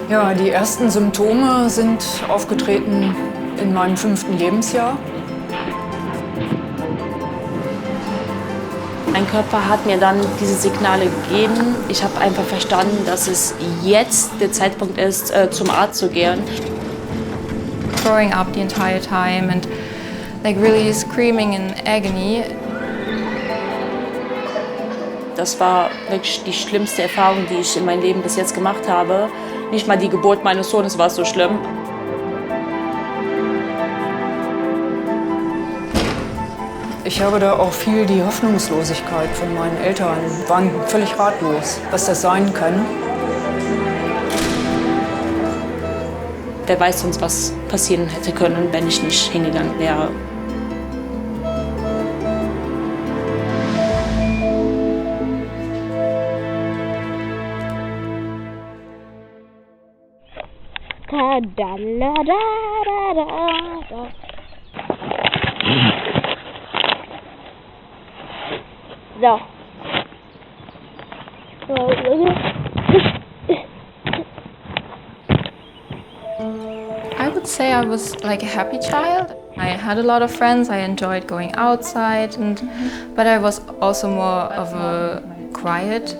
Ja, die ersten Symptome sind aufgetreten in meinem 5. Lebensjahr. Mein Körper hat mir dann diese Signale gegeben. Ich habe einfach verstanden, dass es jetzt der Zeitpunkt ist, zum Arzt zu gehen. Throwing up the entire time and like really screaming in agony. Das war wirklich die schlimmste Erfahrung, die ich in meinem Leben bis jetzt gemacht habe. Nicht mal die Geburt meines Sohnes war so schlimm. Ich habe da auch viel die Hoffnungslosigkeit von meinen Eltern, waren völlig ratlos, was das sein kann. Wer weiß sonst, was passieren hätte können, wenn ich nicht hingegangen wäre. So. I would say I was like a happy child. I had a lot of friends, I enjoyed going outside, but I was also more of a quiet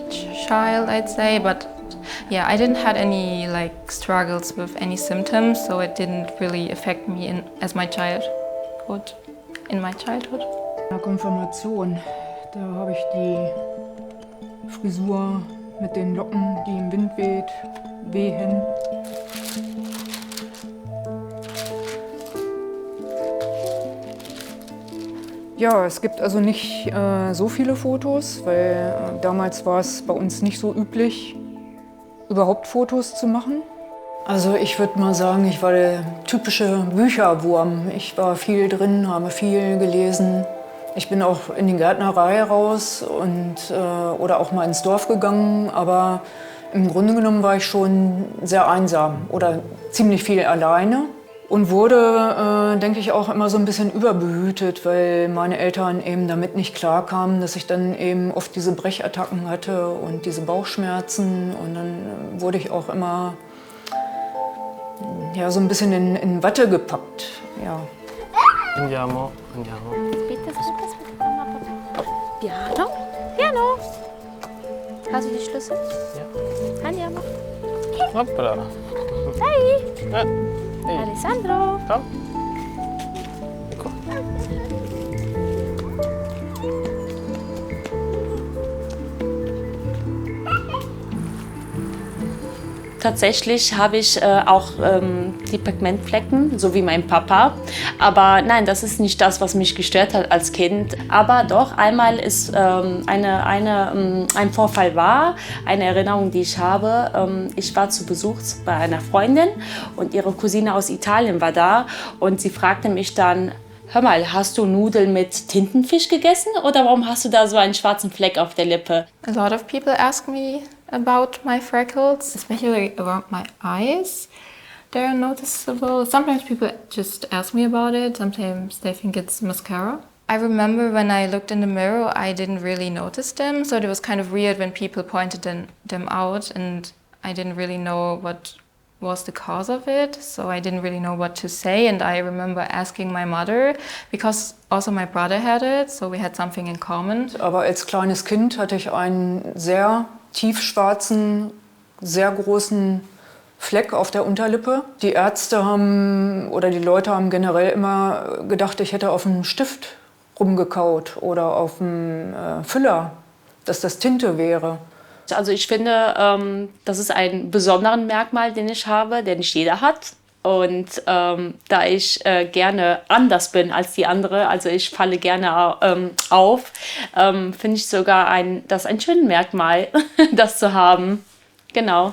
child, I'd say. But yeah, I didn't have any like struggles with any symptoms, so it didn't really affect me in my childhood. Nach Konfirmation, da habe ich die Frisur mit den Locken, die im Wind wehen. Ja, es gibt also nicht so viele Fotos, weil damals war es bei uns nicht so üblich, überhaupt Fotos zu machen. Also ich würde mal sagen, ich war der typische Bücherwurm. Ich war viel drin, habe viel gelesen. Ich bin auch in die Gärtnerei raus oder auch mal ins Dorf gegangen, aber im Grunde genommen war ich schon sehr einsam oder ziemlich viel alleine. Und wurde, denke ich, auch immer so ein bisschen überbehütet, weil meine Eltern eben damit nicht klarkamen, dass ich dann eben oft diese Brechattacken hatte und diese Bauchschmerzen. Und dann wurde ich auch immer ja, so ein bisschen in Watte gepackt. Ja. Andiamo, andiamo. Bitte, Piano, piano. Hast du die Schlüssel? Ja. Andiamo. Hoppla. Dai. Hey. Alessandro. Komm. Ecco. Tatsächlich habe ich auch die Pigmentflecken, so wie mein Papa. Aber nein, das ist nicht das, was mich gestört hat als Kind. Aber doch, einmal ist ein Vorfall war, eine Erinnerung, die ich habe. Ich war zu Besuch bei einer Freundin und ihre Cousine aus Italien war da. Und sie fragte mich dann, hör mal, hast du Nudeln mit Tintenfisch gegessen oder warum hast du da so einen schwarzen Fleck auf der Lippe? A lot of people ask me about my freckles, especially around my eyes. They're noticeable. Sometimes people just ask me about it. Sometimes they think it's mascara. I remember when I looked in the mirror, I didn't really notice them. So it was kind of weird when people pointed them out and I didn't really know what was the cause of it. So I didn't really know what to say. And I remember asking my mother, because also my brother had it, so we had something in common. Aber als kleines Kind hatte ich einen sehr tiefschwarzen, sehr großen Fleck auf der Unterlippe. Die Ärzte oder die Leute haben generell immer gedacht, ich hätte auf einem Stift rumgekaut oder auf einem Füller, dass das Tinte wäre. Also ich finde, das ist ein besonderes Merkmal, den ich habe, den nicht jeder hat. Und da ich gerne anders bin als die andere, also ich falle gerne auf, finde ich sogar das ein schönes Merkmal, das zu haben. Genau.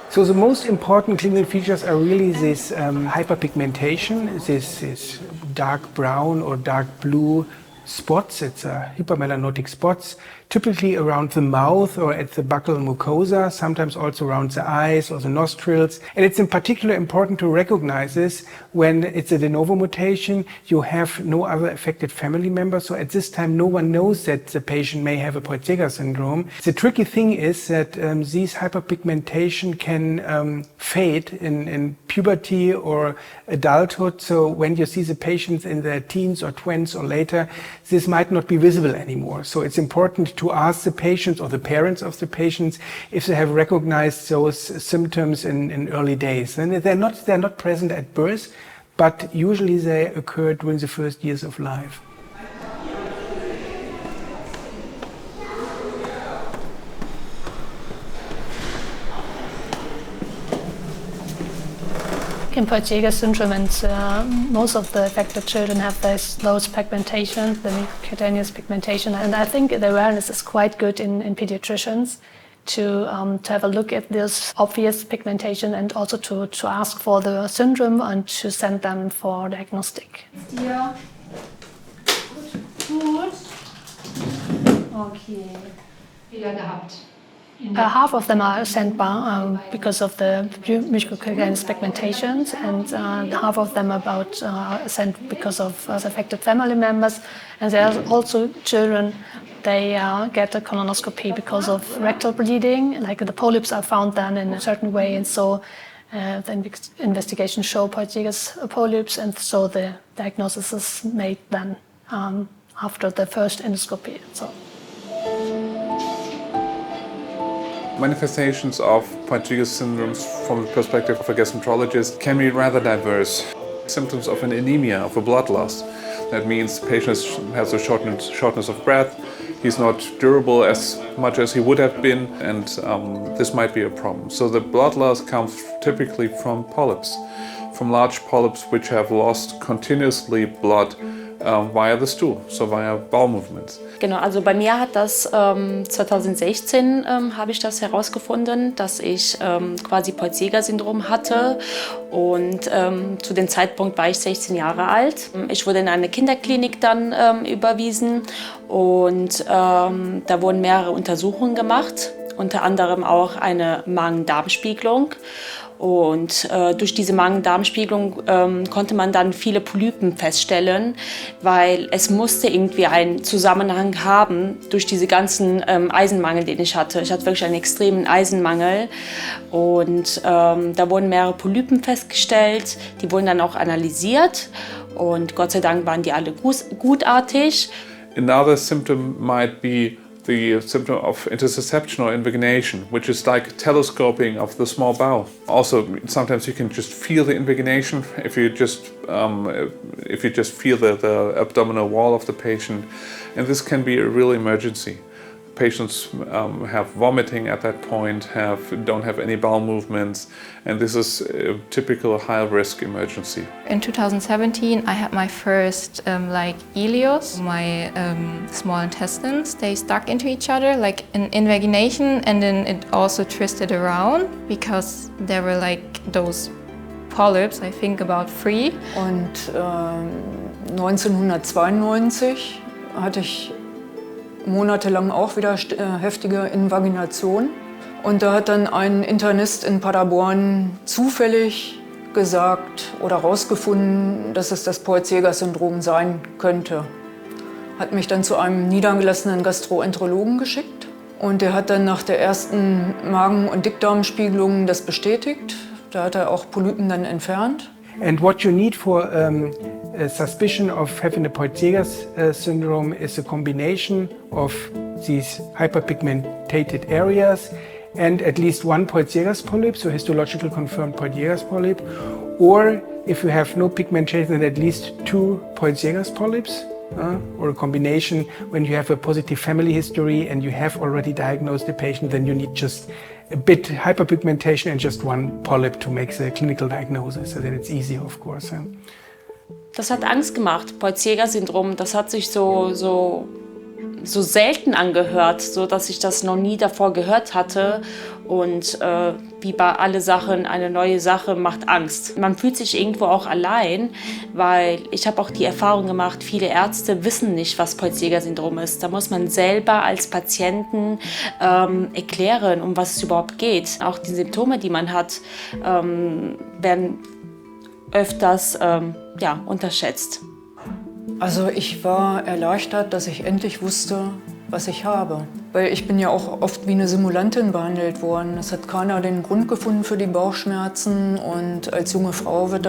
So the most important clinical features are really this hyperpigmentation, this dark brown or dark blue spots, it's hypermelanotic spots, typically around the mouth or at the buccal mucosa, sometimes also around the eyes or the nostrils. And it's in particular important to recognize this when it's a de novo mutation, you have no other affected family members. So at this time, no one knows that the patient may have a Peutz-Jeghers syndrome. The tricky thing is that these hyperpigmentation can fade in puberty or adulthood. So when you see the patients in their teens or 20s or later, this might not be visible anymore. So it's important to ask the patients or the parents of the patients if they have recognized those symptoms in early days. And they're not present at birth, but usually they occur during the first years of life. In Peutz-Jeghers syndrome, and most of the affected children have those pigmentation, the cutaneous pigmentation, and I think the awareness is quite good in pediatricians to have a look at this obvious pigmentation and also to ask for the syndrome and to send them for diagnostic. Ja. Gut. Okay. Wieder gehabt. Half of them are sent by, because of the mucocutaneous pigmentations, and half of them sent because of affected family members. And there are also children, they get a colonoscopy because of rectal bleeding, like the polyps are found then in a certain way, and so the investigation show Peutz-Jeghers polyps, and so the diagnosis is made then after the first endoscopy. So. Manifestations of Peutz-Jeghers syndromes from the perspective of a gastroenterologist can be rather diverse. Symptoms of an anemia, of a blood loss. That means the patient has a shortness of breath, he's not durable as much as he would have been, and this might be a problem. So the blood loss comes typically from polyps, from large polyps which have lost continuously blood via the stool, so via bowel movements. Genau, also bei mir hat das 2016 habe ich das herausgefunden, dass ich quasi Peutz-Jeghers-Syndrom hatte, und zu dem Zeitpunkt war ich 16 Jahre alt. Ich wurde in eine Kinderklinik dann überwiesen, und da wurden mehrere Untersuchungen gemacht, unter anderem auch eine Magen-Darm-Spiegelung. Und durch diese Magen-Darm-Spiegelung konnte man dann viele Polypen feststellen, weil es musste irgendwie einen Zusammenhang haben durch diese ganzen Eisenmangel, den ich hatte. Ich hatte wirklich einen extremen Eisenmangel, und da wurden mehrere Polypen festgestellt, die wurden dann auch analysiert, und Gott sei Dank waren die alle gutartig. Another symptom might be the symptom of intussusception or invagination, which is like telescoping of the small bowel. Also, sometimes you can just feel the invagination if you just feel the abdominal wall of the patient, and this can be a real emergency. Patients have vomiting at that point, don't have any bowel movements, and this is a typical high-risk emergency. In 2017, I had my first ileus. My small intestines, they stuck into each other like an invagination, and then it also twisted around because there were like those polyps, I think about 3. Und 1992 hatte ich monatelang auch wieder heftige Invagination. Und da hat dann ein Internist in Paderborn zufällig gesagt oder herausgefunden, dass es das Peutz-Jeghers-Syndrom sein könnte. Hat mich dann zu einem niedergelassenen Gastroenterologen geschickt. Und der hat dann nach der ersten Magen- und Dickdarmspiegelung das bestätigt. Da hat er auch Polypen dann entfernt. And what you need for a suspicion of having a Peutz-Jeghers syndrome is a combination of these hyperpigmented areas and at least one Peutz-Jeghers polyp, so histological confirmed Peutz-Jeghers polyp, or if you have no pigmentation, then at least 2 Peutz-Jeghers polyps, or a combination. When you have a positive family history and you have already diagnosed the patient, then you need just a bit hyperpigmentation and just one polyp to make the clinical diagnosis, so then it's easier, of course. Das hat Angst gemacht, Peutz-Jeghers-Syndrom. Das hat sich so so selten angehört, so dass ich das noch nie davor gehört hatte. Und wie bei alle Sachen, eine neue Sache macht Angst. Man fühlt sich irgendwo auch allein, weil ich habe auch die Erfahrung gemacht, viele Ärzte wissen nicht, was Peutz-Jeghers-Syndrom ist. Da muss man selber als Patienten erklären, um was es überhaupt geht. Auch die Symptome, die man hat, werden öfters unterschätzt. Also ich war erleichtert, dass ich endlich wusste, was ich habe. Weil ich bin ja auch oft wie eine Simulantin behandelt worden. Es hat keiner den Grund gefunden für die Bauchschmerzen. Und als junge Frau wird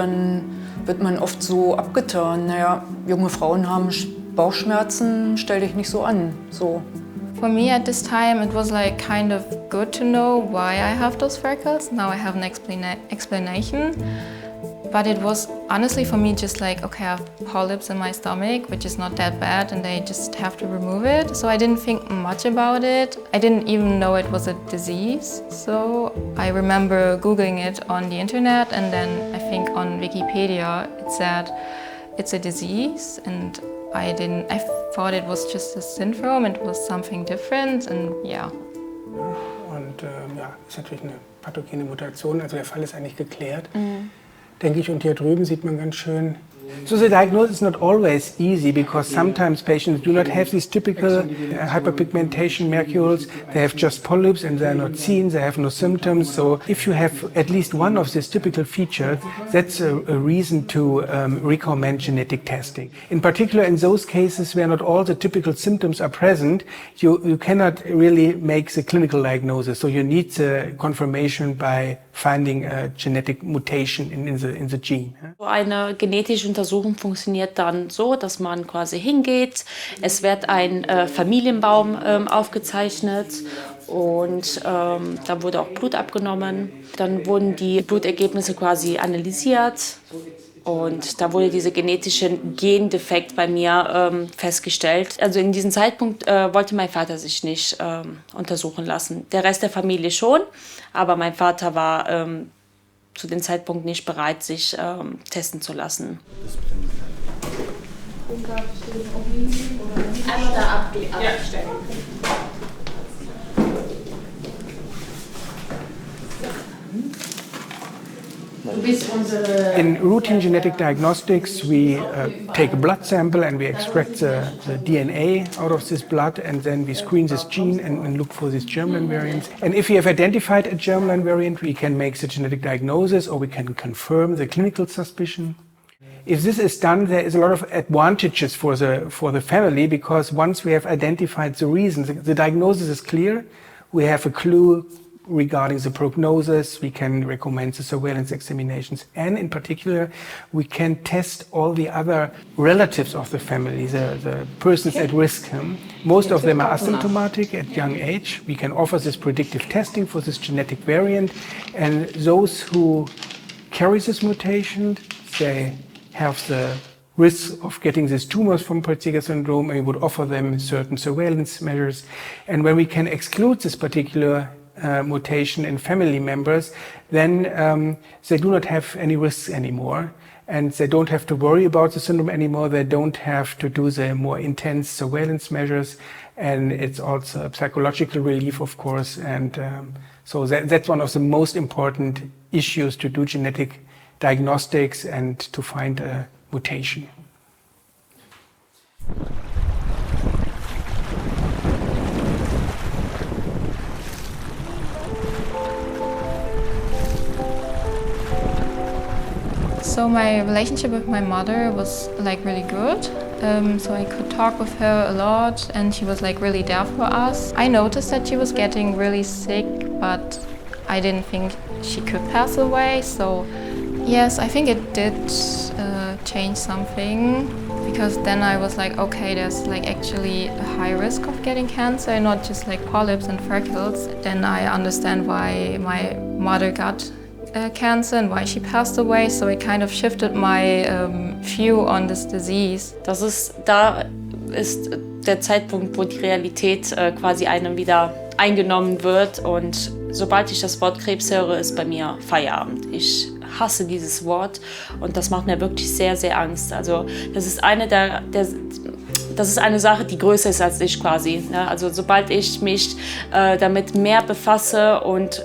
man oft so abgetan. Naja, junge Frauen haben Bauchschmerzen, stell dich nicht so an. So. For me at this time, it was like kind of good to know why I have those freckles. Now I have an explanation. But it was honestly for me just like, okay, I have polyps in my stomach, which is not that bad, and they just have to remove it. So I didn't think much about it. I didn't even know it was a disease. So I remember Googling it on the internet, and then I think on Wikipedia it said it's a disease, and I thought it was just a syndrome, it was something different, and yeah. Und ist natürlich eine pathogene Mutation, also der Fall ist eigentlich geklärt. Denke ich, und hier drüben sieht man ganz schön. So the diagnosis is not always easy because sometimes patients do not have these typical hyperpigmentation macules. They have just polyps and they are not seen, they have no symptoms. So if you have at least one of these typical features, that's a reason to recommend genetic testing. In particular, in those cases where not all the typical symptoms are present, you cannot really make the clinical diagnosis. So you need the confirmation by finding a genetic mutation in the gene. Eine genetische Untersuchung funktioniert dann so, dass man quasi hingeht. Es wird ein Familienbaum aufgezeichnet und da wurde auch Blut abgenommen. Dann wurden die Blutergebnisse quasi analysiert und da wurde dieser genetische Gendefekt bei mir festgestellt. Also in diesem Zeitpunkt wollte mein Vater sich nicht untersuchen lassen. Der Rest der Familie schon, aber mein Vater war zu dem Zeitpunkt nicht bereit, sich testen zu lassen. Einmal da abstellen. In routine genetic diagnostics, we take a blood sample and we extract the DNA out of this blood, and then we screen this gene and look for these germline variants. And if we have identified a germline variant, we can make the genetic diagnosis or we can confirm the clinical suspicion. If this is done, there is a lot of advantages for the family, because once we have identified the reasons, the diagnosis is clear, we have a clue regarding the prognosis, we can recommend the surveillance examinations, and in particular, we can test all the other relatives of the family, the persons at risk. Most of them are asymptomatic at young age. We can offer this predictive testing for this genetic variant, and those who carry this mutation, they have the risk of getting these tumors from Peutz-Jeghers syndrome, and we would offer them certain surveillance measures. And when we can exclude this particular mutation in family members, then they do not have any risks anymore, and they don't have to worry about the syndrome anymore. They don't have to do the more intense surveillance measures, and it's also a psychological relief, of course. And so that's one of the most important issues, to do genetic diagnostics and to find a mutation. So my relationship with my mother was like really good. So I could talk with her a lot, and she was like really there for us. I noticed that she was getting really sick, but I didn't think she could pass away. So yes, I think it did change something, because then I was like, okay, there's like actually a high risk of getting cancer, not just like polyps and freckles. Then I understand why my mother got cancer and why she passed away. So it kind of shifted my view on this disease. Da ist der Zeitpunkt, wo die Realität quasi einem wieder eingenommen wird, und sobald ich das Wort Krebs höre, ist bei mir Feierabend. Ich hasse dieses Wort und das macht mir wirklich sehr, sehr Angst. Also das ist eine der das ist eine Sache, die größer ist als ich quasi. Ne? Also sobald ich mich damit mehr befasse und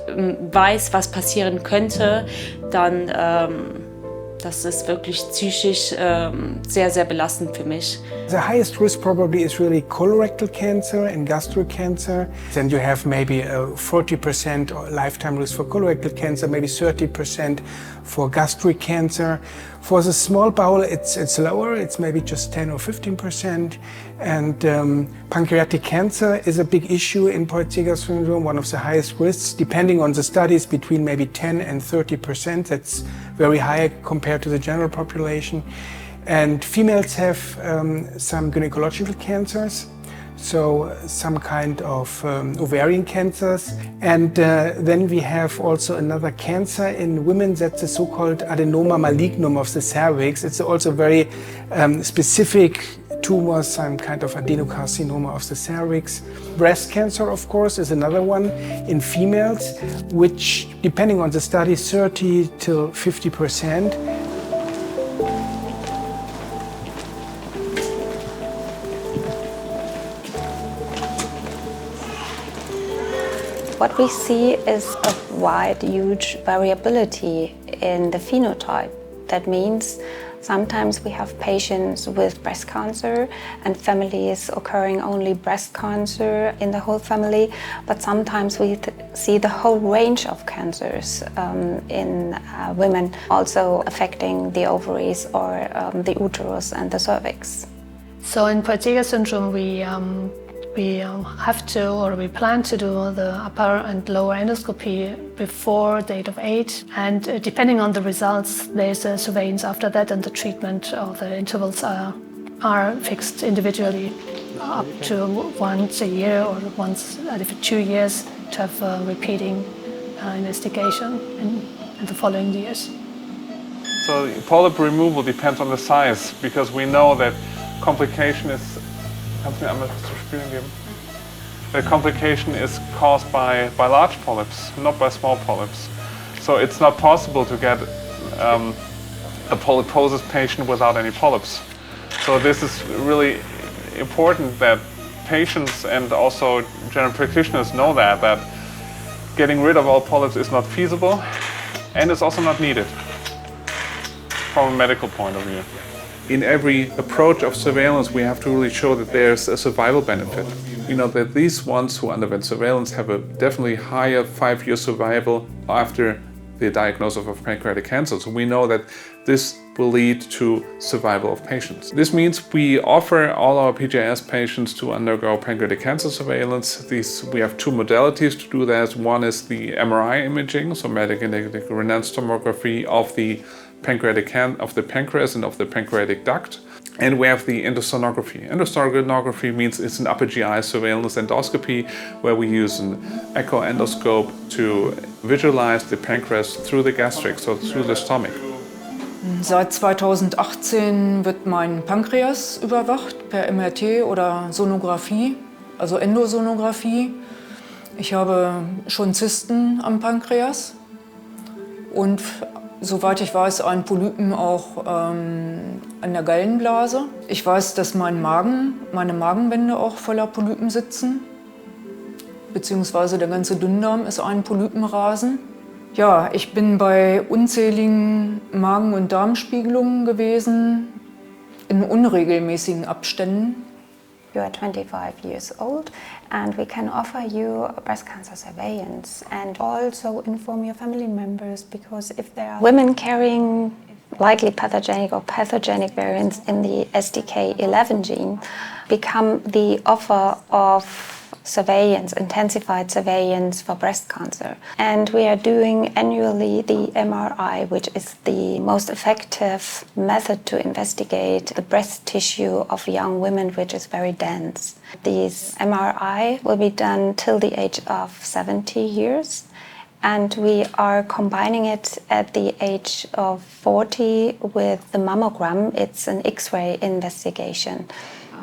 weiß, was passieren könnte, dann das ist wirklich psychisch sehr, sehr belastend für mich. The highest risk probably is really colorectal cancer and gastric cancer. Then you have maybe a 40% lifetime risk for colorectal cancer, maybe 30% for gastric cancer. For the small bowel, it's lower. It's maybe just 10 or 15%. And pancreatic cancer is a big issue in Peutz-Jeghers syndrome, one of the highest risks, depending on the studies, between maybe 10 and 30%. That's very high compared to the general population. And females have some gynecological cancers, so some kind of ovarian cancers. And then we have also another cancer in women, that's the so-called adenoma malignum of the cervix. It's also very specific tumor, some kind of adenocarcinoma of the cervix. Breast cancer, of course, is another one in females, which, depending on the study, 30 till 50%. What we see is a wide, huge variability in the phenotype. That means sometimes we have patients with breast cancer and families occurring only breast cancer in the whole family, but sometimes we see the whole range of cancers in women, also affecting the ovaries or the uterus and the cervix. So in Peutz-Jeghers syndrome, we have to, or we plan to do the upper and lower endoscopy before the age of 8. And depending on the results, there's a surveillance after that, and the treatment or the intervals are fixed individually up to once a year or once every 2 years to have a repeating investigation in the following years. So polyp removal depends on the size, because we know that complication is the complication is caused by large polyps, not by small polyps. So it's not possible to get a polyposis patient without any polyps. So this is really important that patients and also general practitioners know that getting rid of all polyps is not feasible and it's also not needed from a medical point of view. In every approach of surveillance, we have to really show that there's a survival benefit. You know, that these ones who underwent surveillance have a definitely higher 5-year survival after the diagnosis of pancreatic cancer. So we know that this will lead to survival of patients. This means we offer all our PJS patients to undergo pancreatic cancer surveillance. We have 2 modalities to do that. One is the MRI imaging, so magnetic resonance tomography of the pancreas and of the pancreatic duct. And we have the endosonography. Endosonography means it's an upper GI surveillance endoscopy where we use an echo endoscope to visualize the pancreas through the gastric, so through the stomach. Seit 2018 wird mein Pankreas überwacht per MRT oder Sonographie, also Endosonographie. Ich habe schon Zysten am Pankreas und soweit ich weiß, ein Polypen auch an der Gallenblase. Ich weiß, dass meine Magenwände auch voller Polypen sitzen, beziehungsweise der ganze Dünndarm ist ein Polypenrasen. Ja, ich bin bei unzähligen Magen- und Darmspiegelungen gewesen, in unregelmäßigen Abständen. You are 25 years old and we can offer you breast cancer surveillance and also inform your family members, because if there are women carrying likely pathogenic or pathogenic variants in the STK11 gene, become the offer of surveillance, intensified surveillance for breast cancer. And we are doing annually the MRI, which is the most effective method to investigate the breast tissue of young women, which is very dense. This MRI will be done till the age of 70 years. And we are combining it at the age of 40 with the mammogram. It's an X-ray investigation.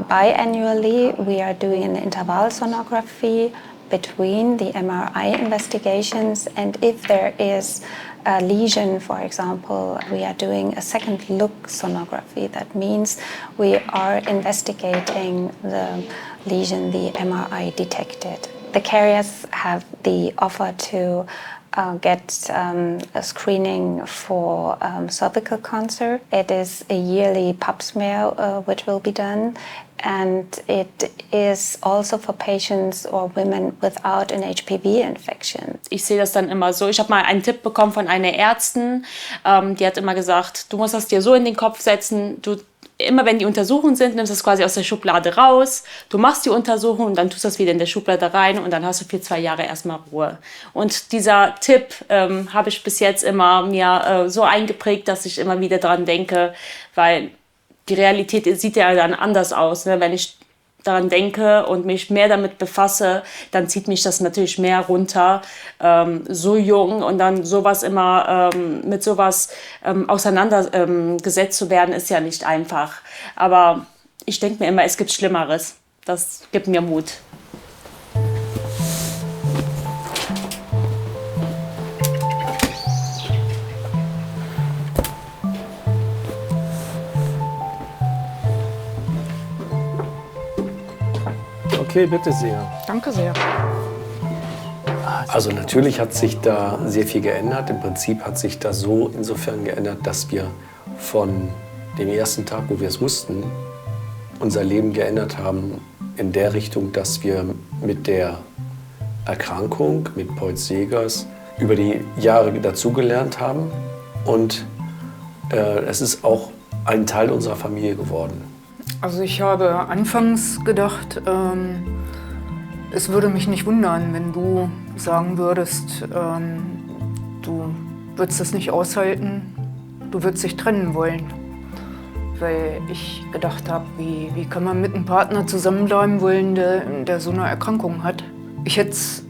Biannually, we are doing an interval sonography between the MRI investigations, and if there is a lesion, for example, we are doing a second look sonography. That means we are investigating the lesion the MRI detected. The carriers have the offer to get a screening for cervical cancer. It is a yearly pap smear which will be done, and it is also for patients or women without an HPV infection. Ich sehe das dann immer so. Ich habe mal einen Tipp bekommen von einer Ärztin, die hat immer gesagt, du musst das dir so in den Kopf setzen, immer wenn die Untersuchungen sind, nimmst du das quasi aus der Schublade raus, du machst die Untersuchung und dann tust du das wieder in der Schublade rein und dann hast du für 2 Jahre erstmal Ruhe. Und dieser Tipp habe ich bis jetzt immer mir so eingeprägt, dass ich immer wieder dran denke, weil die Realität sieht ja dann anders aus. Ne? Wenn ich daran denke und mich mehr damit befasse, dann zieht mich das natürlich mehr runter. So jung und dann sowas immer mit sowas auseinandergesetzt zu werden, ist ja nicht einfach. Aber ich denke mir immer, es gibt Schlimmeres. Das gibt mir Mut. Okay, bitte sehr. Danke sehr. Also natürlich hat sich da sehr viel geändert. Im Prinzip hat sich das so insofern geändert, dass wir von dem ersten Tag, wo wir es wussten, unser Leben geändert haben in der Richtung, dass wir mit der Erkrankung, mit Peutz-Jeghers, über die Jahre dazugelernt haben. Und es ist auch ein Teil unserer Familie geworden. Also ich habe anfangs gedacht, es würde mich nicht wundern, wenn du sagen würdest, du würdest das nicht aushalten, du würdest dich trennen wollen. Weil ich gedacht habe, wie kann man mit einem Partner zusammenbleiben wollen, der so eine Erkrankung hat. Ich hätte es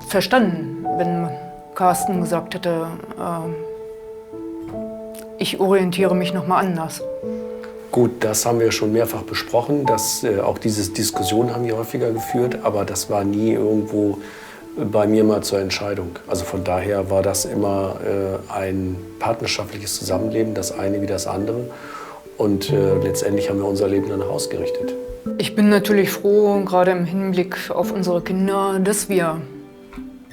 verstanden, wenn Carsten gesagt hätte, ich orientiere mich noch mal anders. Gut, das haben wir schon mehrfach besprochen. Auch diese Diskussion haben wir häufiger geführt, aber das war nie irgendwo bei mir mal zur Entscheidung. Also von daher war das immer ein partnerschaftliches Zusammenleben, das eine wie das andere. Und letztendlich haben wir unser Leben danach ausgerichtet. Ich bin natürlich froh, gerade im Hinblick auf unsere Kinder, dass wir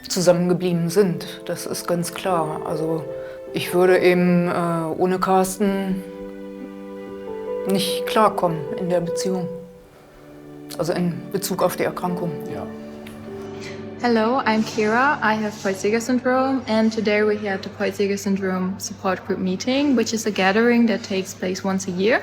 zusammengeblieben sind. Das ist ganz klar. Also ich würde eben ohne Carsten nicht klarkommen in der Beziehung. Also in Bezug auf die Erkrankung. Ja. Hello, I'm Kira. I have Peutz-Jeghers syndrome, and today we're here at the Peutz-Jeghers syndrome support group meeting, which is a gathering that takes place once a year.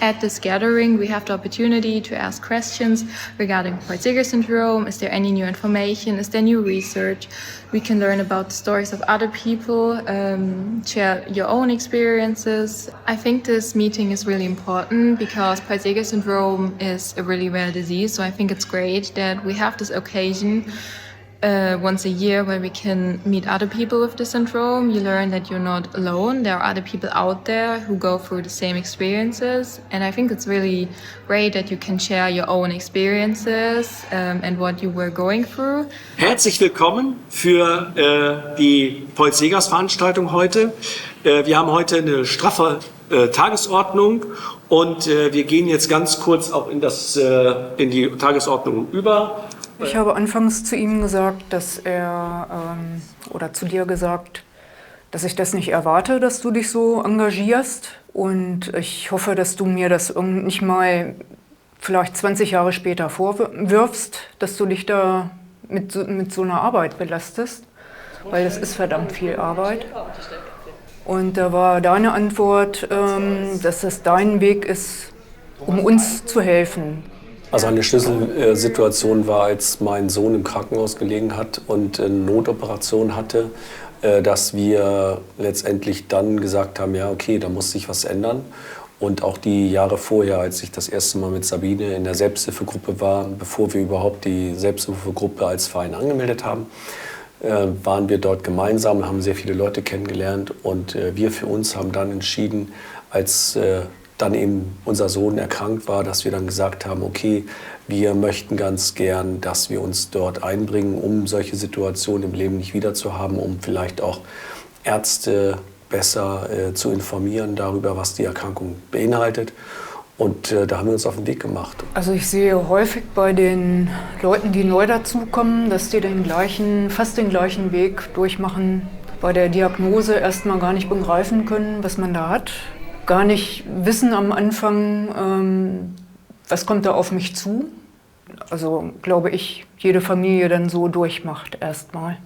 At this gathering, we have the opportunity to ask questions regarding Peutz-Jeghers syndrome. Is there any new information? Is there new research? We can learn about the stories of other people, share your own experiences. I think this meeting is really important because Peutz-Jeghers syndrome is a really rare disease. So I think it's great that we have this occasion once a year where we can meet other people with the syndrome. You learn that you're not alone. There are other people out there who go through the same experiences. And I think it's really great that you can share your own experiences and what you were going through. Herzlich willkommen für die Peutz-Jeghers-Veranstaltung heute. Wir haben heute eine straffe Tagesordnung und wir gehen jetzt ganz kurz auch in die Tagesordnung über. Ich habe anfangs zu ihm gesagt, dass oder zu dir gesagt, dass ich das nicht erwarte, dass du dich so engagierst. Und ich hoffe, dass du mir das nicht mal vielleicht 20 Jahre später vorwirfst, dass du dich da mit so einer Arbeit belastest. Weil das ist verdammt viel Arbeit. Und da war deine Antwort, dass es dein Weg ist, um uns zu helfen. Also eine Schlüsselsituation war, als mein Sohn im Krankenhaus gelegen hat und eine Notoperation hatte, dass wir letztendlich dann gesagt haben, ja okay, da muss sich was ändern. Und auch die Jahre vorher, als ich das erste Mal mit Sabine in der Selbsthilfegruppe war, bevor wir überhaupt die Selbsthilfegruppe als Verein angemeldet haben, waren wir dort gemeinsam, haben sehr viele Leute kennengelernt und wir für uns haben dann entschieden, als dann eben unser Sohn erkrankt war, dass wir dann gesagt haben, okay, wir möchten ganz gern, dass wir uns dort einbringen, um solche Situationen im Leben nicht wieder zu haben, um vielleicht auch Ärzte besser zu informieren darüber, was die Erkrankung beinhaltet. Und da haben wir uns auf den Weg gemacht. Also ich sehe häufig bei den Leuten, die neu dazukommen, dass die fast den gleichen Weg durchmachen. Bei der Diagnose erstmal gar nicht begreifen können, was man da hat. Gar nicht wissen am Anfang, was kommt da auf mich zu. Also glaube ich, jede Familie dann so durchmacht erstmal.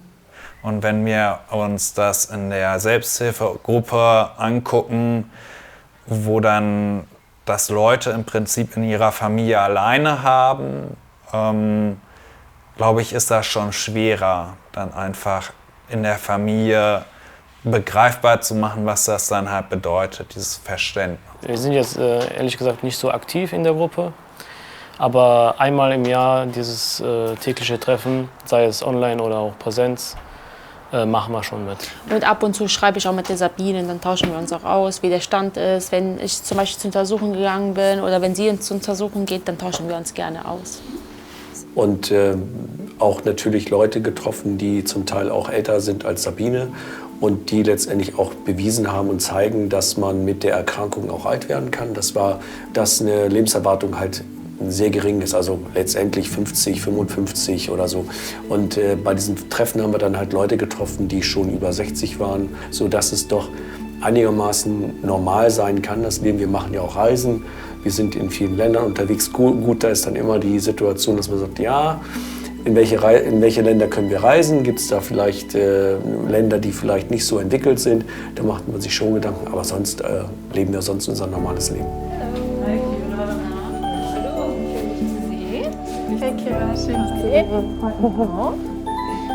Und wenn wir uns das in der Selbsthilfegruppe angucken, wo dann das Leute im Prinzip in ihrer Familie alleine haben, glaube ich, ist das schon schwerer, dann einfach in der Familie begreifbar zu machen, was das dann halt bedeutet, dieses Verständnis. Wir sind jetzt ehrlich gesagt nicht so aktiv in der Gruppe, aber einmal im Jahr dieses tägliche Treffen, sei es online oder auch Präsenz, machen wir schon mit. Und ab und zu schreibe ich auch mit der Sabine, dann tauschen wir uns auch aus, wie der Stand ist. Wenn ich zum Beispiel zur Untersuchung gegangen bin oder wenn sie zur Untersuchung geht, dann tauschen wir uns gerne aus. Und auch natürlich Leute getroffen, die zum Teil auch älter sind als Sabine und die letztendlich auch bewiesen haben und zeigen, dass man mit der Erkrankung auch alt werden kann. Dass eine Lebenserwartung halt sehr gering ist, also letztendlich 50, 55 oder so. Und bei diesen Treffen haben wir dann halt Leute getroffen, die schon über 60 waren, sodass es doch einigermaßen normal sein kann, das Leben. Wir machen ja auch Reisen, wir sind in vielen Ländern unterwegs. Gut, da ist dann immer die Situation, dass man sagt, ja, in welche Länder können wir reisen? Gibt es da vielleicht Länder, die vielleicht nicht so entwickelt sind? Da macht man sich schon Gedanken, aber sonst leben wir sonst unser normales Leben.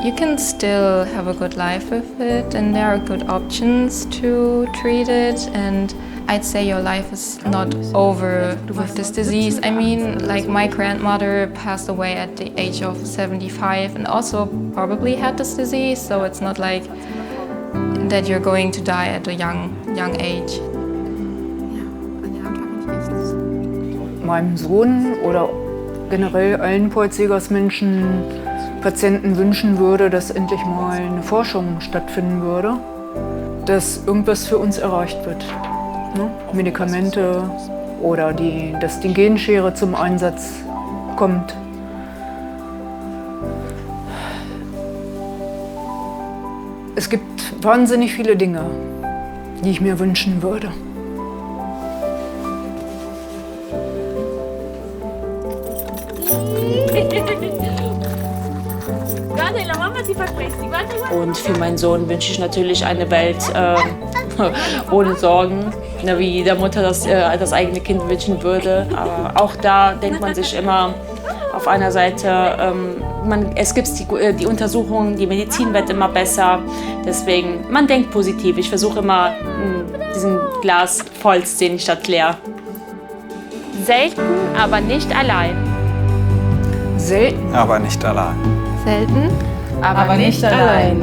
You can still have a good life with it, and there are good options to treat it. And I'd say your life is not over with this disease. I mean, like my grandmother passed away at the age of 75 and also probably had this disease, so it's not like that you're going to die at a young age. Meinem Sohn oder generell allen Peutz-Jeghers-Menschen, Patienten wünschen würde, dass endlich mal eine Forschung stattfinden würde, dass irgendwas für uns erreicht wird. Ne? Medikamente oder dass die Genschere zum Einsatz kommt. Es gibt wahnsinnig viele Dinge, die ich mir wünschen würde. Und für meinen Sohn wünsche ich natürlich eine Welt ohne Sorgen, wie jeder Mutter das eigene Kind wünschen würde. Aber auch da denkt man sich immer auf einer Seite, es gibt die Untersuchungen, die Medizin wird immer besser. Deswegen, man denkt positiv. Ich versuche immer, diesen Glas voll zu sehen statt leer. Selten, aber nicht allein. Selten, aber nicht allein. Selten, aber nicht allein.